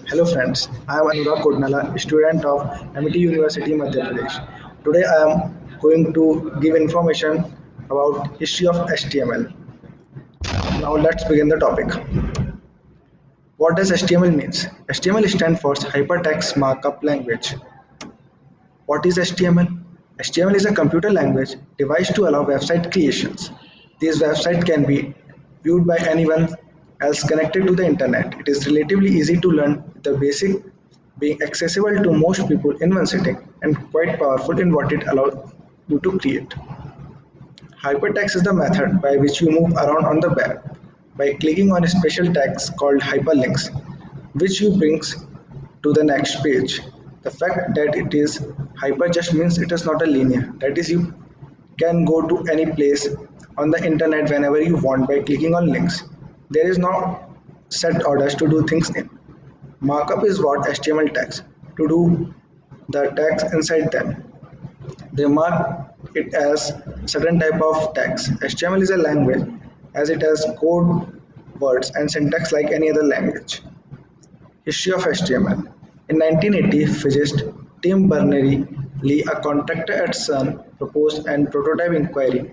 Hello friends, I am Anurag, kotnala, student of MIT University, Madhya Pradesh. Today I am going to give information about history of HTML. Now let's begin the topic. What does HTML means? HTML stands for Hypertext Markup Language. What is HTML? HTML is a computer language devised to allow website creations. These websites can be viewed by anyone else connected to the internet. It is relatively easy to learn, with the basic being accessible to most people in one sitting and quite powerful in what it allows you to create. Hypertext is the method by which you move around on the web by clicking on a special text called hyperlinks, which you brings to the next page. The fact that it is hyper just means it is not a linear. That is, you can go to any place on the internet whenever you want by clicking on links. There is no set orders to do things in. Markup is what HTML tags to do the tags inside them. They mark it as certain type of text. HTML is a language as it has code, words, and syntax like any other language. History of HTML. In 1980, physicist Tim Berners-Lee, a contractor at CERN, proposed and prototype inquiry,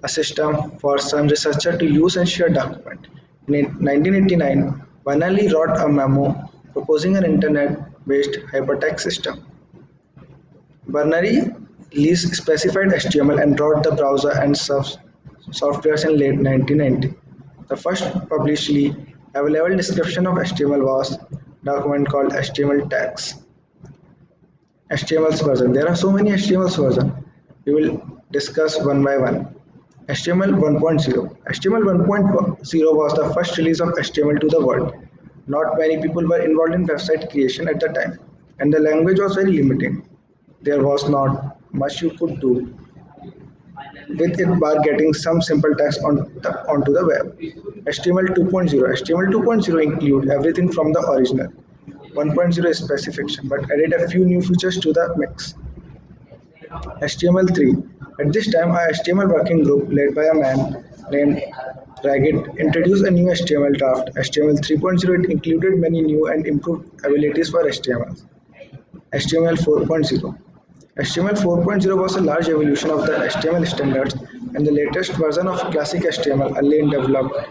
a system for some researcher to use and share documents. In 1989, Berners-Lee wrote a memo proposing an internet-based hypertext system. Berners-Lee specified HTML and wrote the browser and softwares in late 1990. The first publicly available description of HTML was a document called HTML tags. HTML's version. There are so many HTML's version. We will discuss one by one. HTML 1.0. HTML 1.0 was the first release of HTML to the world. Not many people were involved in website creation at the time, and the language was very limited. There was not much you could do with it bar getting some simple text onto the web. HTML 2.0. HTML 2.0 include everything from the original 1.0 specification but added a few new features to the mix. HTML3. At this time, a HTML working group led by a man named Ragged introduced a new HTML draft. HTML 3.0 it included many new and improved abilities for HTML. HTML 4.0. HTML 4.0 was a large evolution of the HTML standards and the latest version of classic HTML early in development.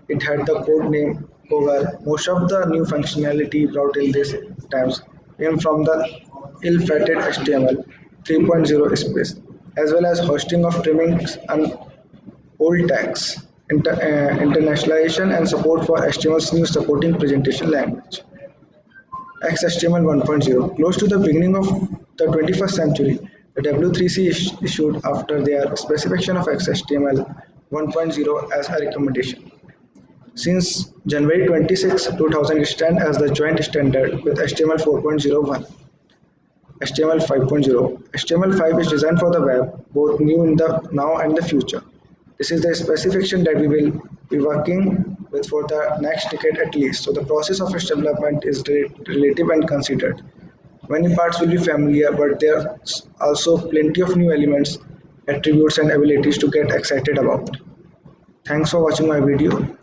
It had the code name Hover. Most of the new functionality brought in these times came from the ill-fated HTML 3.0 space, as well as hosting of trimmings and old tags, internationalization and support for HTML's new supporting presentation language. XHTML 1.0. Close to the beginning of the 21st century, the W3C issued after their specification of XHTML 1.0 as a recommendation. Since January 26, 2000, it stands as the joint standard with HTML 4.01. HTML 5.0. HTML5 is designed for the web, both new in the now and the future. This is the specification that we will be working with for the next decade at least. So the process of its development is relative and considered. Many parts will be familiar, but there are also plenty of new elements, attributes, and abilities to get excited about. Thanks for watching my video.